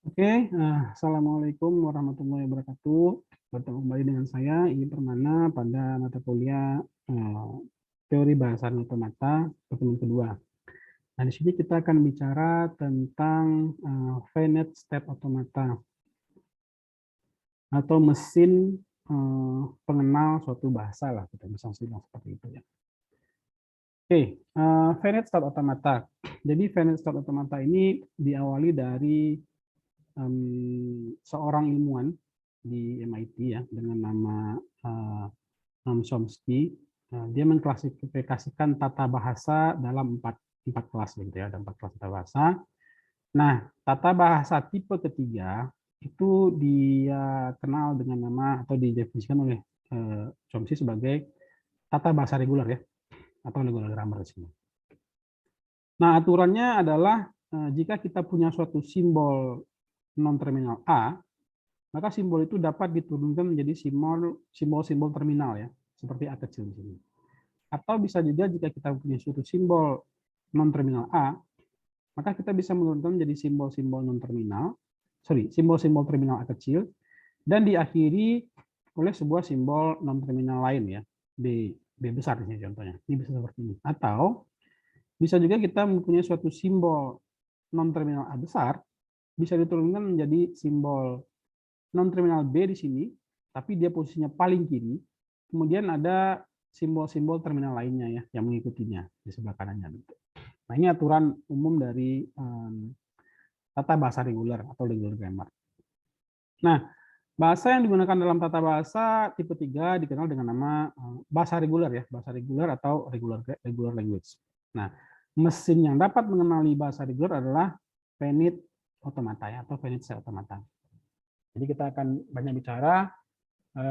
Assalamualaikum warahmatullahi wabarakatuh. Bertemu kembali dengan saya, Ibi Permana, pada mata kuliah Teori Bahasa Otomata, pertemuan kedua. Nah, di sini kita akan bicara tentang finite state automata atau mesin pengenal suatu bahasa lah, kita bisa bilang seperti itu ya. Finite state automata. Jadi finite state automata ini diawali dari seorang ilmuwan di MIT ya dengan nama Noam Chomsky. Dia mengklasifikasikan tata bahasa dalam empat kelas gitu ya, ada empat kelas tata bahasa. Nah, tata bahasa tipe ketiga itu dia kenal dengan nama atau didefinisikan oleh Chomsky sebagai tata bahasa reguler ya, atau regular grammar di sini. Nah, aturannya adalah jika kita punya suatu simbol non-terminal A, maka simbol itu dapat diturunkan menjadi simbol-simbol terminal ya, seperti A kecil di sini. Atau bisa juga jika kita punya suatu simbol non-terminal A, maka kita bisa menurunkan menjadi simbol-simbol non-terminal, simbol-simbol terminal A kecil, dan diakhiri oleh sebuah simbol non-terminal lain ya, B besar di sini contohnya. Ini bisa seperti ini. Atau bisa juga kita mempunyai suatu simbol non-terminal A besar, bisa diturunkan menjadi simbol non-terminal B di sini, tapi dia posisinya paling kiri. Kemudian ada simbol-simbol terminal lainnya ya yang mengikutinya di sebelah kanannya. Nah, ini aturan umum dari tata bahasa reguler atau regular grammar. Nah, bahasa yang digunakan dalam tata bahasa tipe 3 dikenal dengan nama bahasa reguler ya, bahasa reguler atau regular language. Nah, mesin yang dapat mengenali bahasa reguler adalah finite automata ya, atau finite state automata. Jadi kita akan banyak bicara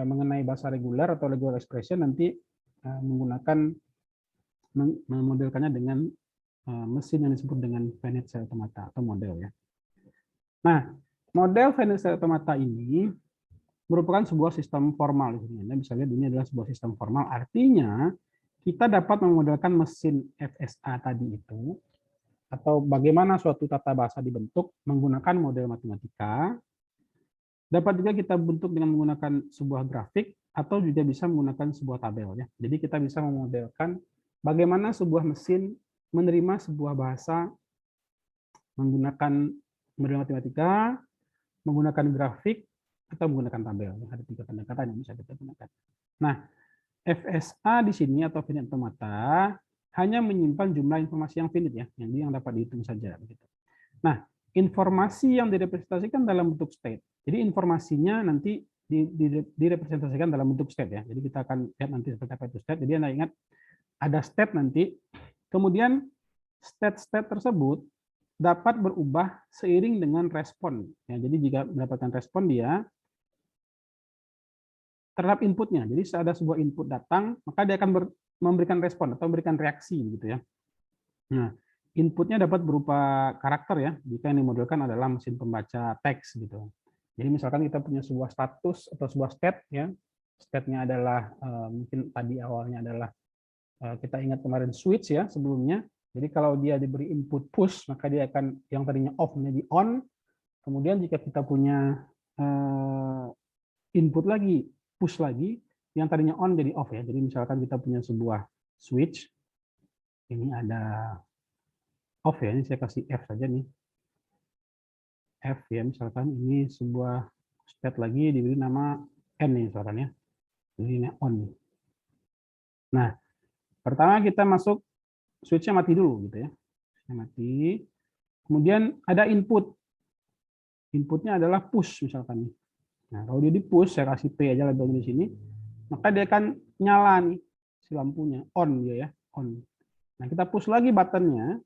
mengenai bahasa reguler atau regular expression nanti menggunakan memodelkannya dengan mesin yang disebut dengan finite state automata atau model ya. Nah, model finite state automata ini merupakan sebuah sistem formal di sini. Anda bisa lihat ini adalah sebuah sistem formal. Artinya kita dapat memodelkan mesin FSA tadi itu atau bagaimana suatu tata bahasa dibentuk menggunakan model matematika. Dapat juga kita bentuk dengan menggunakan sebuah grafik atau juga bisa menggunakan sebuah tabel ya. Jadi kita bisa memodelkan bagaimana sebuah mesin menerima sebuah bahasa menggunakan model matematika, menggunakan grafik atau menggunakan tabel. Ada 3 pendekatan yang bisa kita gunakan. Nah, FSA di sini atau finite automata hanya menyimpan jumlah informasi yang finite ya, yang dapat dihitung saja begitu. Nah, informasi yang direpresentasikan dalam bentuk state. Jadi informasinya nanti direpresentasikan dalam bentuk state ya. Jadi kita akan lihat nanti seperti apa itu state. Jadi Anda ingat ada state nanti. Kemudian state-state tersebut dapat berubah seiring dengan respon. Ya, jadi jika mendapatkan respon dia terhadap inputnya. Jadi ada sebuah input datang, maka dia akan memberikan respon atau memberikan reaksi gitu ya. Nah, inputnya dapat berupa karakter ya, jika yang dimodelkan adalah mesin pembaca teks gitu. Jadi misalkan kita punya sebuah status atau sebuah state ya, state-nya adalah mungkin tadi awalnya adalah kita ingat kemarin switch ya sebelumnya. Jadi kalau dia diberi input push, maka dia akan yang tadinya off menjadi on. Kemudian jika kita punya input lagi, push lagi, yang tadinya on jadi off ya. Jadi misalkan kita punya sebuah switch, ini ada off ya, ini saya kasih F saja nih. F ya, misalkan ini sebuah state lagi diberi nama N nih misalkan ya. Jadi ini on. Nah, pertama kita masuk switch-nya mati dulu gitu ya. Mati. Kemudian ada input. Inputnya adalah push misalkan nih. Nah, kalau dia di push, saya kasih P aja labelnya di sini, maka dia akan nyala nih si lampunya, on dia ya, on. Nah, kita push lagi buttonnya,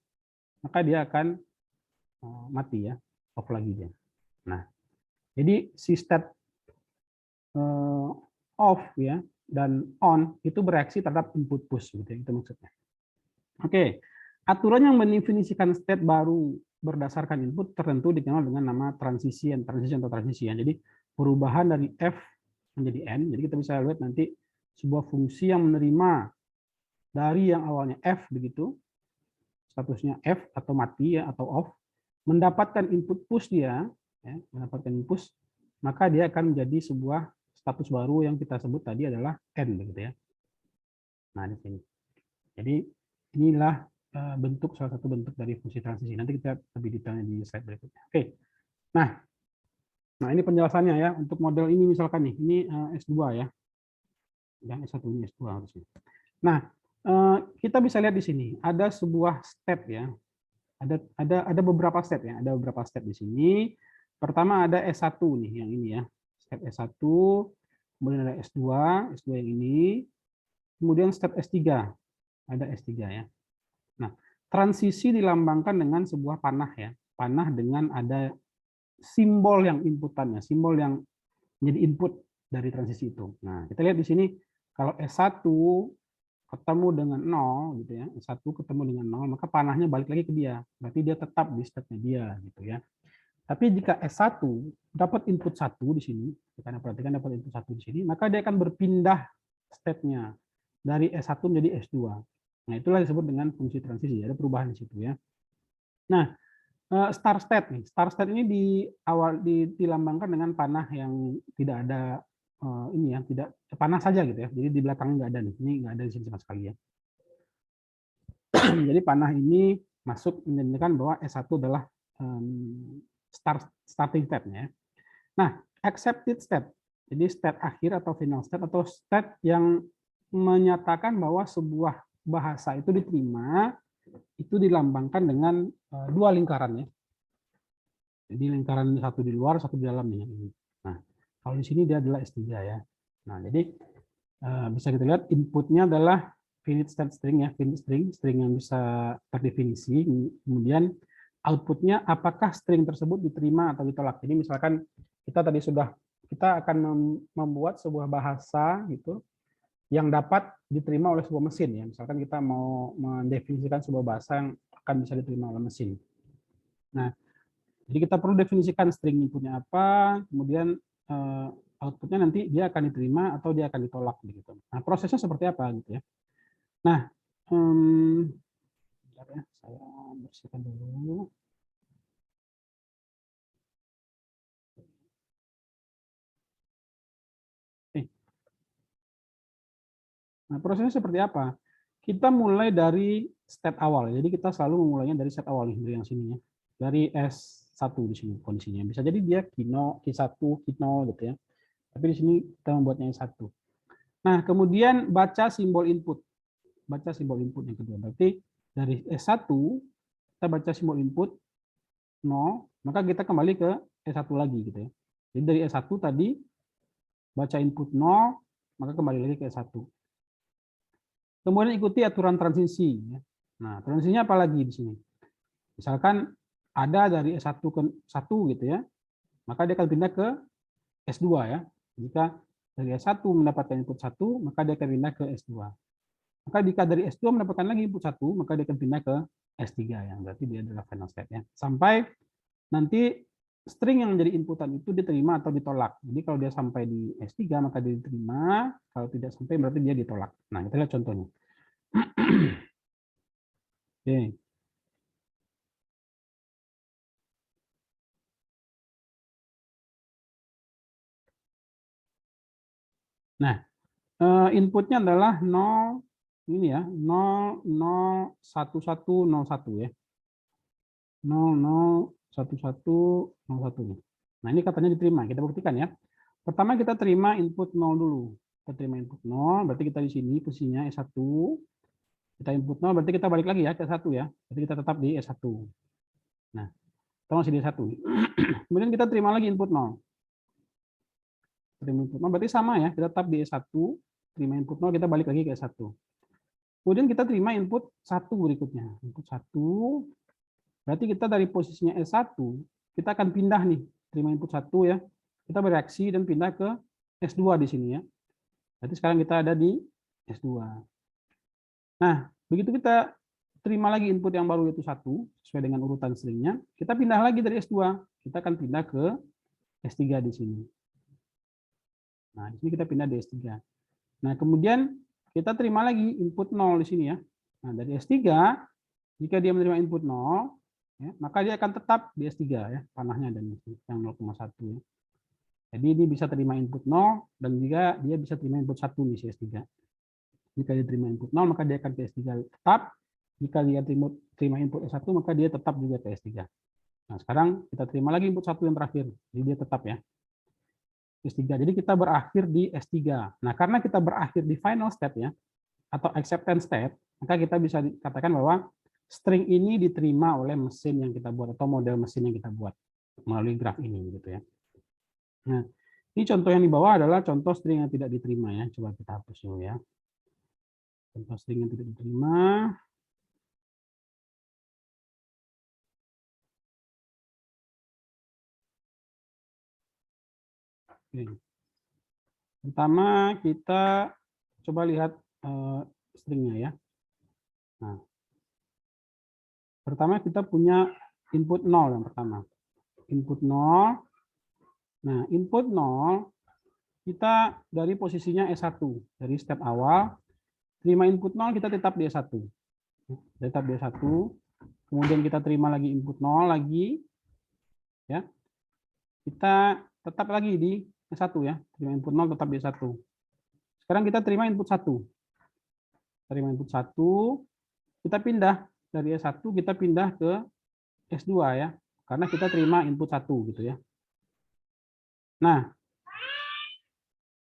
maka dia akan mati ya, off lagi dia. Nah, jadi si state off ya dan on itu bereaksi terhadap input push gitu ya, itu maksudnya. Oke, aturan yang mendefinisikan state baru berdasarkan input tertentu dikenal dengan nama transisi atau transisi ya. Jadi perubahan dari F menjadi N. Jadi kita bisa lihat nanti sebuah fungsi yang menerima dari yang awalnya F begitu, statusnya F atau mati ya atau off, mendapatkan input push dia, ya, mendapatkan input, maka dia akan menjadi sebuah status baru yang kita sebut tadi adalah N, begitu ya. Nah, di sini. Jadi inilah bentuk, salah satu bentuk dari fungsi transisi. Nanti kita lebih detailnya di slide berikutnya. Oke. Nah, ini penjelasannya ya. Untuk model ini misalkan nih, ini S2 ya. Yang S1 ini S2 harusnya. Nah, kita bisa lihat di sini ada sebuah step ya. Ada beberapa step ya. Ada beberapa step di sini. Pertama ada S1 nih, yang ini ya. Step S1, kemudian ada S2, S2 yang ini. Kemudian step S3, ada S3 ya. Nah, transisi dilambangkan dengan sebuah panah ya. Panah dengan ada simbol yang inputannya, simbol yang menjadi input dari transisi itu. Nah, kita lihat di sini kalau S1 ketemu dengan 0 gitu ya, S1 ketemu dengan 0, maka panahnya balik lagi ke dia. Berarti dia tetap di stepnya dia gitu ya. Tapi jika S1 dapat input 1 di sini, kita perhatikan dapat input 1 di sini, maka dia akan berpindah stepnya dari S1 menjadi S2. Nah, itulah disebut dengan fungsi transisi, ada perubahan di situ ya. Nah, start state nih. Start state ini dilambangkan dengan panah yang tidak ada ini ya, tidak panah saja gitu ya. Jadi di belakangnya nggak ada nih. Ini nggak ada di sini sama sekali ya. Jadi panah ini masuk menunjukkan bahwa S1 adalah starting step-nya. Nah, accepted step. Jadi step akhir atau final step atau step yang menyatakan bahwa sebuah bahasa itu diterima, itu dilambangkan dengan dua lingkaran ya. Jadi lingkaran satu di luar, satu di dalam nih. Nah, kalau di sini dia adalah S3 ya. Nah, jadi bisa kita lihat inputnya adalah finite state string ya, finite string yang bisa terdefinisi. Kemudian outputnya apakah string tersebut diterima atau ditolak. Jadi misalkan kita akan membuat sebuah bahasa gitu yang dapat diterima oleh sebuah mesin ya. Misalkan kita mau mendefinisikan sebuah bahasa yang akan bisa diterima oleh mesin. Nah, jadi kita perlu definisikan string inputnya apa, kemudian outputnya nanti dia akan diterima atau dia akan ditolak begitu. Nah, prosesnya seperti apa gitu ya. Nah, bentar ya, saya bersihkan dulu. Nah, prosesnya seperti apa? Kita mulai dari step awal. Jadi kita selalu memulainya dari step awal nih, dari yang sini ya. Dari S1 di sini kondisinya. Bisa jadi dia Q1, Q0 gitu ya. Tapi di sini kita membuatnya S1. Nah, kemudian baca simbol input. Baca simbol input yang kedua. Berarti dari S1 kita baca simbol input 0, maka kita kembali ke S1 lagi gitu ya. Jadi dari S1 tadi baca input 0, maka kembali lagi ke S1. Kemudian ikuti aturan transisi. Nah, transisinya apa lagi di sini? Misalkan ada dari S1 ke 1 gitu ya, maka dia akan pindah ke S2 ya. Jika dari S1 mendapatkan input 1, maka dia akan pindah ke S2. Maka jika dari S2 mendapatkan lagi input 1, maka dia akan pindah ke S3 yang berarti dia adalah final step ya. Sampai nanti string yang menjadi inputan itu diterima atau ditolak. Jadi kalau dia sampai di S3 maka dia diterima, kalau tidak sampai berarti dia ditolak. Nah, kita lihat contohnya. Oke. Nah, inputnya adalah 0 ini ya, 0 0 1 1 0 1 ya. 0 0 1 1 0 1. Nah, ini katanya diterima. Kita buktikan ya. Pertama kita terima input 0 dulu. Kita terima input 0, berarti kita di sini posisinya S1. Kita input 0, berarti kita balik lagi ya ke S1 ya. Berarti kita tetap di S1. Nah, kita masih di S1. Kemudian kita terima lagi input 0. Terima input 0, berarti sama ya. Kita tetap di S1, terima input 0, kita balik lagi ke S1. Kemudian kita terima input 1 berikutnya. Input 1, berarti kita dari posisinya S1, kita akan pindah nih. Terima input 1 ya. Kita bereaksi dan pindah ke S2 di sini ya. Berarti sekarang kita ada di S2. Nah, begitu kita terima lagi input yang baru yaitu 1, sesuai dengan urutan stringnya, kita pindah lagi dari S2. Kita akan pindah ke S3 di sini. Nah, di sini kita pindah di S3. Nah, kemudian kita terima lagi input 0 di sini ya. Nah, dari S3, jika dia menerima input 0, ya, maka dia akan tetap di S3 ya, panahnya dan yang 0,1 ya. Jadi ini bisa terima input 0 dan juga dia bisa terima input 1 nih si S3. Jika dia terima input 0 maka dia akan ke S3 tetap. Jika dia terima input S1 maka dia tetap juga ke S3. Nah, sekarang kita terima lagi input 1 yang terakhir. Jadi dia tetap ya. S3. Jadi kita berakhir di S3. Nah, karena kita berakhir di final state ya atau acceptance state, maka kita bisa dikatakan bahwa string ini diterima oleh mesin yang kita buat atau model mesin yang kita buat melalui graf ini gitu ya. Nah, ini contoh yang di bawah adalah contoh string yang tidak diterima ya. Coba kita hapus dulu ya. Contoh string yang tidak diterima. Oke. Pertama kita coba lihat stringnya ya. Nah, pertama kita punya input 0 yang pertama. Input 0. Nah, input 0 kita dari posisinya S1, dari step awal, terima input 0 kita tetap di S1. Tetap di S1. Kemudian kita terima lagi input 0 lagi. Ya. Kita tetap lagi di S1 ya. Terima input 0 tetap di S1. Sekarang kita terima input 1. Terima input 1, kita pindah dari S1 kita pindah ke S2 ya. Karena kita terima input 1 gitu ya. Nah,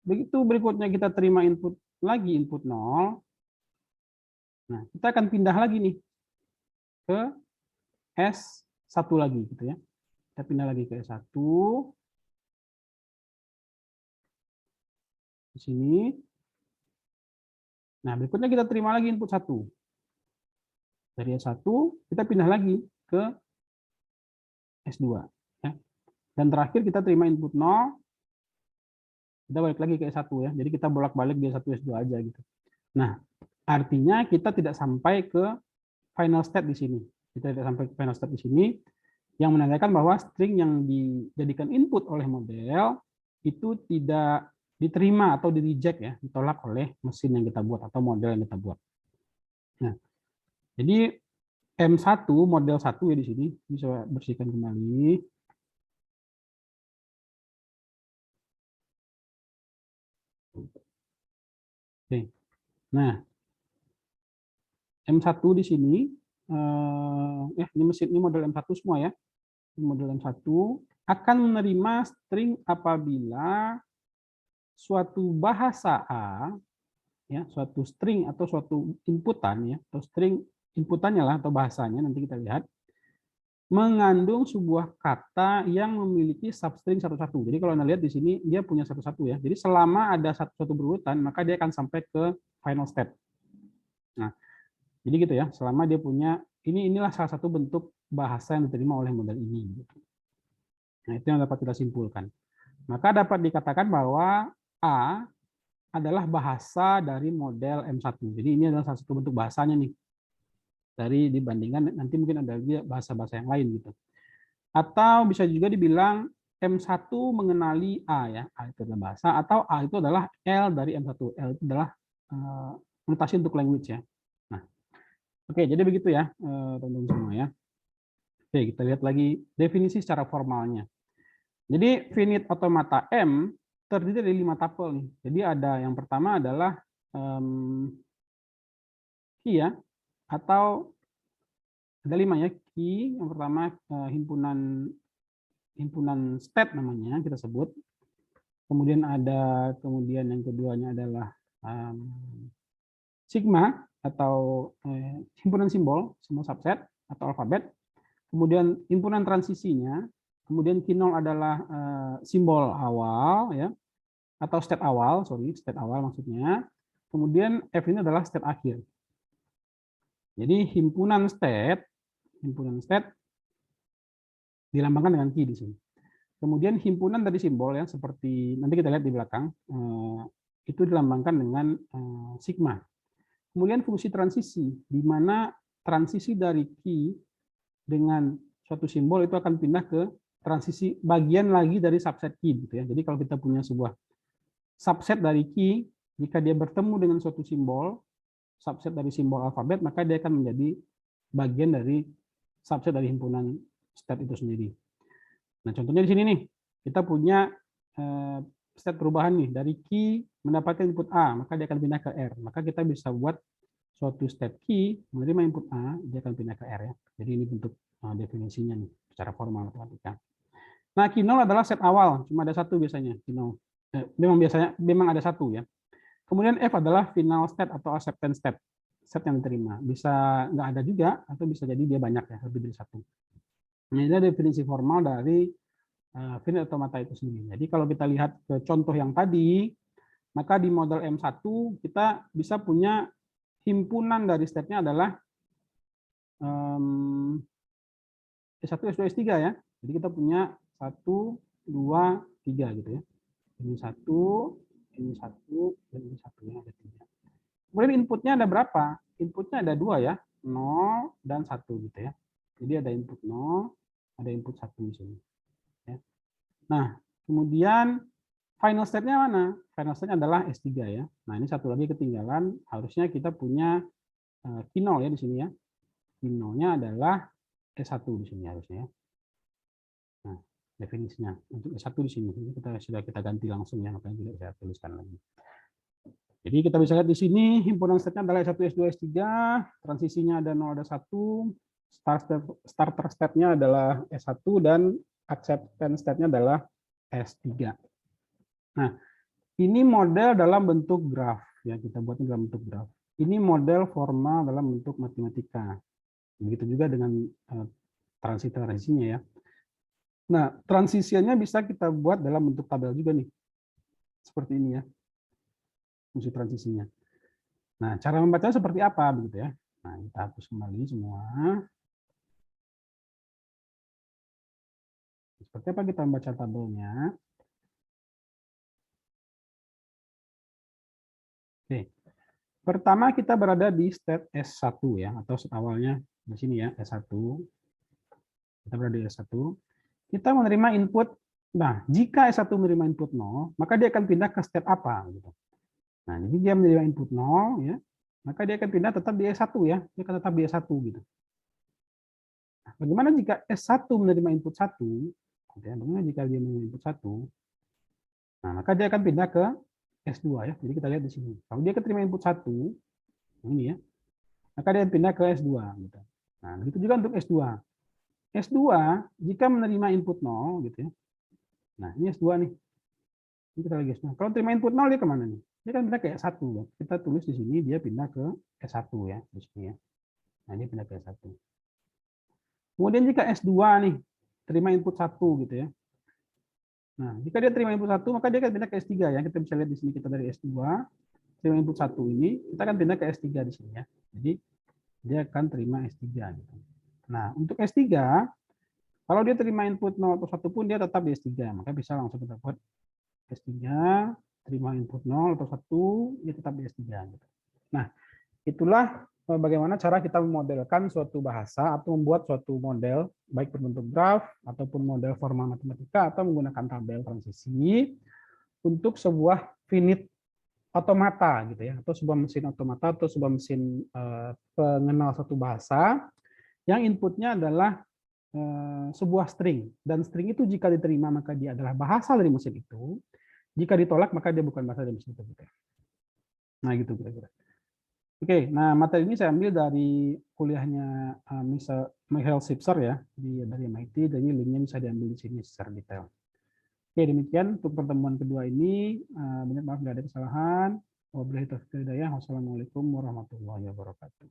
begitu berikutnya kita terima input lagi input 0. Nah, kita akan pindah lagi nih ke S1 lagi gitu ya. Kita pindah lagi ke S1. Di sini. Nah, berikutnya kita terima lagi input 1. Dari S1 kita pindah lagi ke S2 ya. Dan terakhir kita terima input 0. Kita balik lagi ke S1 ya. Jadi kita bolak-balik di S1 S2 aja gitu. Nah, artinya kita tidak sampai ke final state di sini. Kita tidak sampai ke final state di sini yang menandakan bahwa string yang dijadikan input oleh model itu tidak diterima atau di-reject ya, ditolak oleh mesin yang kita buat atau model yang kita buat. Nah, jadi M1 model 1 ya di sini, bisa bersihkan kembali. Oke. Nah, M1 di sini ini mesin ini model M1 semua ya. Model M1 akan menerima string apabila suatu bahasa A ya, suatu string atau suatu inputan ya, atau string inputannya lah atau bahasanya nanti kita lihat mengandung sebuah kata yang memiliki substring satu-satu. Jadi kalau Anda lihat di sini dia punya satu-satu ya. Jadi selama ada satu-satu berurutan maka dia akan sampai ke final step. Nah, jadi gitu ya, selama dia punya inilah salah satu bentuk bahasa yang diterima oleh model ini. Nah, itu yang dapat kita simpulkan. Maka dapat dikatakan bahwa A adalah bahasa dari model M1. Jadi ini adalah salah satu bentuk bahasanya nih. Dari dibandingkan nanti mungkin ada bahasa-bahasa yang lain gitu. Atau bisa juga dibilang M1 mengenali A ya. A itu adalah bahasa atau A itu adalah L dari M1. L itu adalah notasi untuk language ya. Nah, oke, jadi begitu ya teman-teman semua ya. Oke, kita lihat lagi definisi secara formalnya. Jadi finite automata M terdiri dari 5 tuple nih. Jadi ada yang pertama adalah key ya, atau ada 5 ya. Key yang pertama himpunan state namanya kita sebut. Kemudian yang keduanya adalah sigma atau himpunan simbol subset atau alfabet. Kemudian himpunan transisinya, kemudian Q0 adalah simbol awal ya, atau state awal maksudnya. Kemudian F ini adalah state akhir. Jadi himpunan state dilambangkan dengan Q di sini. Kemudian himpunan dari simbol yang seperti nanti kita lihat di belakang itu dilambangkan dengan sigma. Kemudian fungsi transisi, di mana transisi dari key dengan suatu simbol itu akan pindah ke transisi bagian lagi dari subset key gitu ya. Jadi kalau kita punya sebuah subset dari key, jika dia bertemu dengan suatu simbol, subset dari simbol alfabet, maka dia akan menjadi bagian dari subset dari himpunan state itu sendiri. Nah, contohnya di sini nih, kita punya state perubahan nih, dari key mendapatkan input A, maka dia akan pindah ke R. Maka kita bisa buat suatu state key menerima input A, dia akan pindah ke R ya. Jadi ini bentuk definisinya nih, secara formal matematika. Nah, key0 adalah set awal, cuma ada satu biasanya, key0. Memang ada satu ya. Kemudian F adalah final state atau acceptance state, set yang diterima. Bisa nggak ada juga, atau bisa jadi dia banyak ya, lebih dari satu. Nah, ini adalah definisi formal dari finite automata itu sendiri. Jadi kalau kita lihat ke contoh yang tadi, maka di model M1 kita bisa punya himpunan dari state-nya adalah S1, S2, S3 ya. Jadi kita punya 1, 2, 3 gitu ya. Ini 1, dan ini 1 ya, ada 3. Kemudian inputnya ada berapa? Inputnya ada 2 ya, 0 dan 1 gitu ya. Jadi ada input 0, ada input 1 di sini. Ya. Nah, kemudian final state-nya mana? Final state-nya adalah S3 ya. Nah, ini satu lagi ketinggalan, harusnya kita punya Q0 ya di sini ya. Q0-nya adalah S1 di sini harusnya ya. Nah, definisinya untuk S1 di sini. Ini sudah kita ganti langsung ya, makanya tidak saya tuliskan lagi. Jadi kita bisa lihat di sini himpunan state-nya adalah S1, S2, S3, transisinya ada 0, ada 1, starter state-nya adalah S1 dan acceptance state-nya adalah S3. Nah, ini model dalam bentuk graf ya, kita buat dalam bentuk graf. Ini model formal dalam bentuk matematika. Begitu juga dengan transisinya ya. Nah, transisinya bisa kita buat dalam bentuk tabel juga nih. Seperti ini ya. Fungsi transisinya. Nah, cara membacanya seperti apa begitu ya. Nah, kita hapus kembali semua. Seperti apa kita membaca tabelnya? Oke. Pertama kita berada di state S1 ya, atau state awalnya di sini ya, S1. Kita berada di S1. Kita menerima input. Nah, jika S1 menerima input 0, maka dia akan pindah ke state apa gitu. Nah, jadi dia menerima input 0 ya, maka dia akan pindah tetap di S1 ya, dia akan tetap di S1 gitu. Nah, bagaimana jika S1 menerima input 1? Bagaimana jika dia menerima input 1? Nah, maka dia akan pindah ke S2 ya. Jadi kita lihat di sini. Kalau dia keterima input 1, ini ya, maka dia pindah ke S2 gitu. Nah, begitu juga untuk S2. S2 jika menerima input 0 gitu ya. Nah, ini S2 nih. Ini kita lagi S2. Kalau terima input 0 dia kemana nih? Dia kan pindah ke S1 ya. Kita tulis di sini dia pindah ke S1 ya, di sini ya. Nah, ini pindah ke S1. Kemudian jika S2 nih terima input 1 gitu ya. Nah, jika dia terima input 1, maka dia akan pindah ke S3 ya. Kita bisa lihat di sini kita dari S2 terima input 1 ini, kita akan pindah ke S3 di sini ya. Jadi dia akan terima S3 gitu. Nah, untuk S3 kalau dia terima input 0 atau 1 pun dia tetap di S3, maka bisa langsung kita buat S3 terima input 0 atau 1 dia tetap di S3 gitu. Nah, itulah bagaimana cara kita memodelkan suatu bahasa atau membuat suatu model baik berbentuk graf ataupun model formal matematika atau menggunakan tabel transisi untuk sebuah finite automata gitu ya, atau sebuah mesin automata atau sebuah mesin pengenal suatu bahasa yang inputnya adalah sebuah string, dan string itu jika diterima maka dia adalah bahasa dari mesin itu, jika ditolak maka dia bukan bahasa dari mesin itu. Nah gitu kira-kira. Oke, nah materi ini saya ambil dari kuliahnya Michael Sipser ya, dari MIT, jadi linknya bisa diambil di sini secara detail. Oke, demikian untuk pertemuan kedua ini. Banyak maaf nggak ada kesalahan. Wabillahi taufiq wal hidayah. Wassalamualaikum warahmatullahi wabarakatuh.